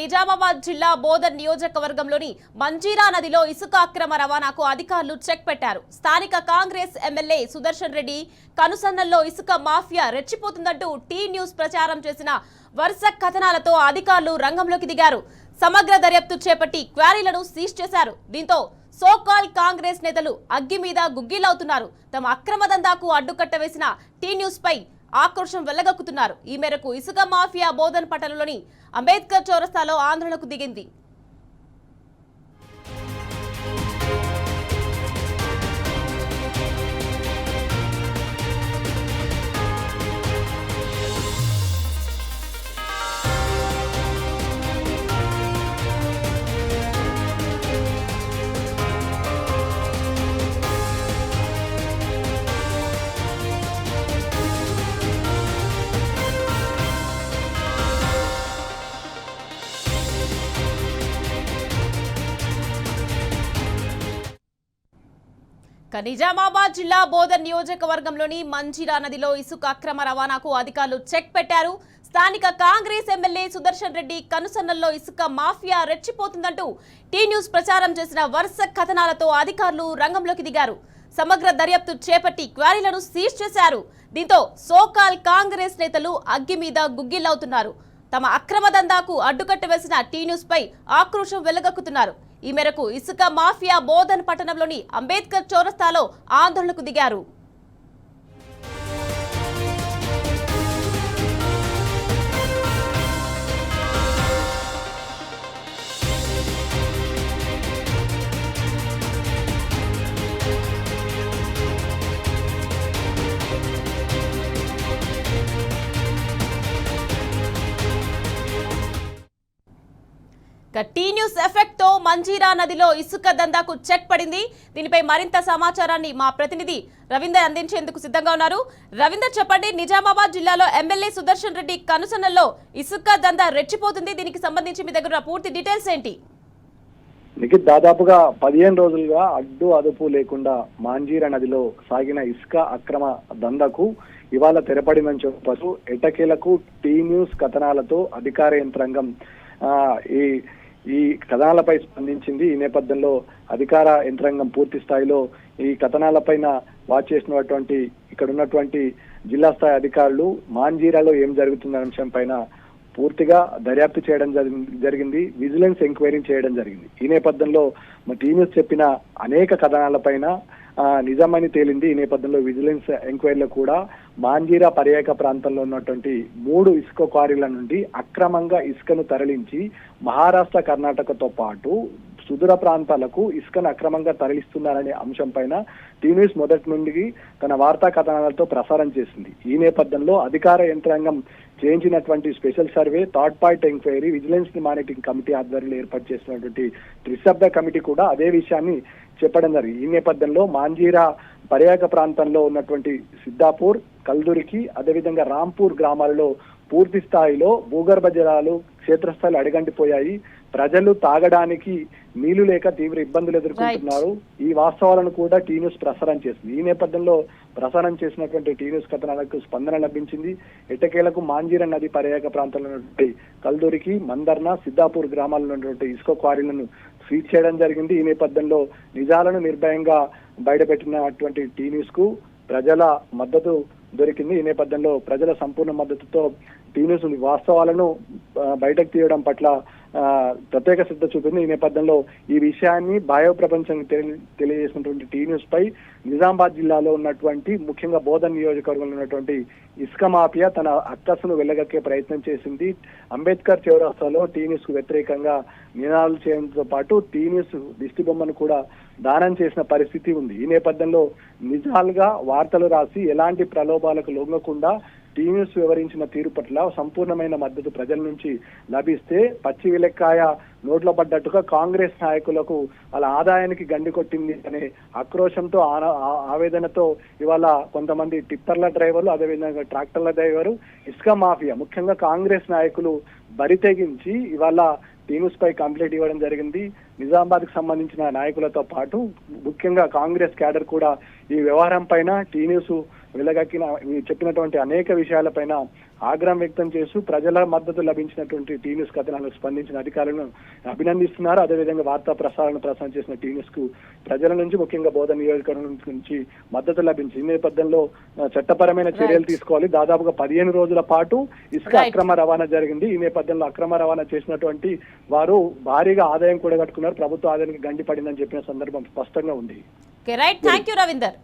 నిజామాబాద్ జిల్లా బోధన్ నియోజకవర్గంలోని మంజీరా నదిలో ఇసుక అక్రమ రవాణాకు అధికారులు చెక్ పెట్టారు. స్థానిక కాంగ్రెస్ ఎమ్మెల్యే సుదర్శన్ రెడ్డి కనుసన్నల్లో ఇసుక మాఫియా రెచ్చిపోతుందంటూ టీ న్యూస్ ప్రచారం చేసిన వరుస కథనాలతో అధికారులు రంగంలోకి దిగారు. సమగ్ర దర్యాప్తు చేపట్టి క్వారీలను సీజ్ చేశారు. దీంతో సోకాల్ కాంగ్రెస్ నేతలు అగ్గి మీద గుగ్గిలవుతున్నారు. తమ అక్రమ దందాకు అడ్డుకట్ట వేసిన టీ న్యూస్ పై ఆక్రోశం వెళ్లగక్కుతున్నారు. ఈ మేరకు ఇసుక మాఫియా బోధన్ పట్టణంలోని అంబేద్కర్ చౌరస్తాలో ఆందోళనకు దిగింది. నిజామాబాద్ జిల్లా బోధన్ నియోజకవర్గంలోని మంజీరా నదిలో ఇసుక అక్రమ రవాణాకు అధికారులు చెక్ పెట్టారు. స్థానిక కాంగ్రెస్ ఎమ్మెల్యే సుదర్శన్ రెడ్డి కనుసన్నల్లో ఇసుక మాఫియా రెచ్చిపోతుందంటూ టీ న్యూస్ ప్రచారం చేసిన వరుస కథనాలతో అధికారులు రంగంలోకి దిగారు. సమగ్ర దర్యాప్తు చేపట్టి క్వారీలను సీజ్ చేశారు. దీంతో సోకాల్ కాంగ్రెస్ నేతలు అగ్గి మీద గుగ్గిలవుతున్నారు. తమ అక్రమ దందాకు అడ్డుకట్ట వేసిన టీ న్యూస్ పై ఆక్రోశం వెళ్లగక్కుతున్నారు. ఈ మేరకు ఇసుక మాఫియా బోధన్ పట్టణంలోని అంబేద్కర్ చౌరస్తాలో ఆందోళనకు దిగారు. టీ న్యూస్ ఎఫెక్ట్ తో మంజీరా నదిలో ఇసుక దందాకు చెక్ పడింది. దీనిపై మరింత సమాచారాన్ని మా ప్రతినిధి రవీందర్ అందించేందుకు సిద్ధంగా ఉన్నారు. రవీందర్, చెప్పండి, నిజామాబాద్ జిల్లాలో ఎమ్మెల్యే సుదర్శన్ రెడ్డి కనుసన్నల్లో ఇసుక దందా రెచ్చిపోతుంది. దీనికి సంబంధించి మీ దగ్గర పూర్తి డీటెయిల్స్ ఏంటి? దాదాపుగా 15 రోజులుగా అడ్డు అదుపు లేకుండా మంజీరా నదిలో సాగిన ఇసుక అక్రమ దందాకు ఇవాళ తెరపడిందని చెప్పచ్చు. ఎట్టకేలకు టీ న్యూస్ కథనాలతో అధికార యంత్రాంగం ఈ కథనాలపై స్పందించింది. ఈ నేపథ్యంలో అధికార యంత్రాంగం పూర్తి స్థాయిలో ఈ కథనాలపైన వాచ్ చేసినటువంటి ఇక్కడ ఉన్నటువంటి జిల్లా స్థాయి అధికారులు మంజీరాలో ఏం జరుగుతున్న అంశం పైన పూర్తిగా దర్యాప్తు చేయడం జరిగింది. విజిలెన్స్ ఎంక్వైరీ చేయడం జరిగింది. ఈ నేపథ్యంలో టీ న్యూస్ చెప్పిన అనేక కథనాలపైన నిజమని తేలింది. ఈ నేపథ్యంలో విజిలెన్స్ ఎంక్వైరీలో కూడా మంజీరా పర్యాటక ప్రాంతంలో ఉన్నటువంటి 3 ఇసుక క్వారీల నుండి అక్రమంగా ఇసుకను తరలించి మహారాష్ట్ర, కర్ణాటకతో పాటు సుదూర ప్రాంతాలకు ఇసుకను అక్రమంగా తరలిస్తున్నారనే అంశం పైన టీ న్యూస్ మొదటి నుండి తన వార్తా కథనాలతో ప్రసారం చేసింది. ఈ నేపథ్యంలో అధికార యంత్రాంగం చేయించినటువంటి special survey, third party enquiry, vigilance monitoring committee ఆధ్వర్యంలో ఏర్పాటు చేసినటువంటి త్రిసభ్య కమిటీ కూడా అదే విషయాన్ని చెప్పడం జరిగింది. ఈ నేపథ్యంలో మంజీరా పర్యాటక ప్రాంతంలో ఉన్నటువంటి సిద్ధాపూర్, కల్దురికి, అదేవిధంగా రాంపూర్ గ్రామాలలో పూర్తి స్థాయిలో భూగర్భ జలాలు క్షేత్రస్థాయిలో అడగండిపోయాయి. ప్రజలు తాగడానికి నీళ్లు లేక తీవ్ర ఇబ్బందులు ఎదుర్కొంటున్నారు. ఈ వాస్తవాలను కూడా టీ న్యూస్ ప్రసారం చేసింది. ఈ నేపథ్యంలో ప్రసారం చేసినటువంటి టీ న్యూస్ కథనాలకు స్పందన లభించింది. ఎట్టకేలకు మంజీరా నది పర్యాటక ప్రాంతంలో ఉన్నటువంటి కల్దూరికి, మందర్న, సిద్ధాపూర్ గ్రామాల్లో ఉన్నటువంటి ఇసుక క్వారీలను సీజ్ చేయడం జరిగింది. ఈ నేపథ్యంలో నిజాలను నిర్భయంగా బయటపెట్టినటువంటి టీ న్యూస్ కు ప్రజల మద్దతు దొరికింది. ఈ నేపథ్యంలో ప్రజల సంపూర్ణ మద్దతుతో టీ న్యూస్ వాస్తవాలను బయటకు తీయడం పట్ల ప్రత్యేక శ్రద్ధ చూపింది. ఈ నేపథ్యంలో ఈ విషయాన్ని బాహ్య ప్రపంచానికి తెలియజేసినటువంటి టీ న్యూస్ పై నిజామాబాద్ జిల్లాలో ఉన్నటువంటి ముఖ్యంగా బోధన్ నియోజకవర్గంలో ఉన్నటువంటి ఇసుక మాఫియా తన అక్కసును వెళ్ళగక్కే ప్రయత్నం చేసింది. అంబేద్కర్ చౌరస్తాలో టీ న్యూస్ కు వ్యతిరేకంగా నినాదాలు చేయడంతో పాటు టీ న్యూస్ దిష్టి బొమ్మను కూడా దానం చేసిన పరిస్థితి ఉంది. ఈ నేపథ్యంలో నిజాలుగా వార్తలు రాసి ఎలాంటి ప్రలోభాలకు లొంగకుండా టీ న్యూస్ వివరించిన తీరు పట్ల సంపూర్ణమైన మద్దతు ప్రజల నుంచి లభిస్తే పచ్చి విలక్కాయ నోట్లో పడ్డట్టుగా కాంగ్రెస్ నాయకులకు వాళ్ళ ఆదాయానికి గండి కొట్టింది అనే ఆక్రోశంతో, ఆవేదనతో ఇవాళ కొంతమంది టిప్పర్ల డ్రైవర్లు, అదేవిధంగా ట్రాక్టర్ల డ్రైవరు, ఇసుక మాఫియా ముఖ్యంగా కాంగ్రెస్ నాయకులు బరితెగించి ఇవాళ టీ న్యూస్ పై కంప్లైంట్ ఇవ్వడం జరిగింది. నిజామాబాద్ కు సంబంధించిన నాయకులతో పాటు ముఖ్యంగా కాంగ్రెస్ క్యాడర్ కూడా ఈ వ్యవహారం పైన టీ న్యూస్ వెళ్ళగక్కిన చెప్పినటువంటి అనేక విషయాలపైన ఆగ్రహం వ్యక్తం చేస్తూ ప్రజల మద్దతు లభించినటువంటి టీ న్యూస్ కథనాలకు స్పందించిన అధికారులను అభినందిస్తున్నారు. అదేవిధంగా వార్తా ప్రసారం చేసిన టీ న్యూస్ కు ప్రజల నుంచి ముఖ్యంగా బోధన నియోజకవర్గం నుంచి మద్దతు లభించింది. ఈ నేపథ్యంలో చట్టపరమైన చర్యలు తీసుకోవాలి. దాదాపుగా 15 రోజుల పాటు ఇసుక అక్రమ రవాణా జరిగింది. ఈ నేపథ్యంలో అక్రమ రవాణా చేసినటువంటి వారు భారీగా ఆదాయం కూడగట్టుకున్నారు. ప్రభుత్వ ఆదాయానికి గండి పడిందని చెప్పిన సందర్భం స్పష్టంగా ఉంది. Right, thank you Ravinder.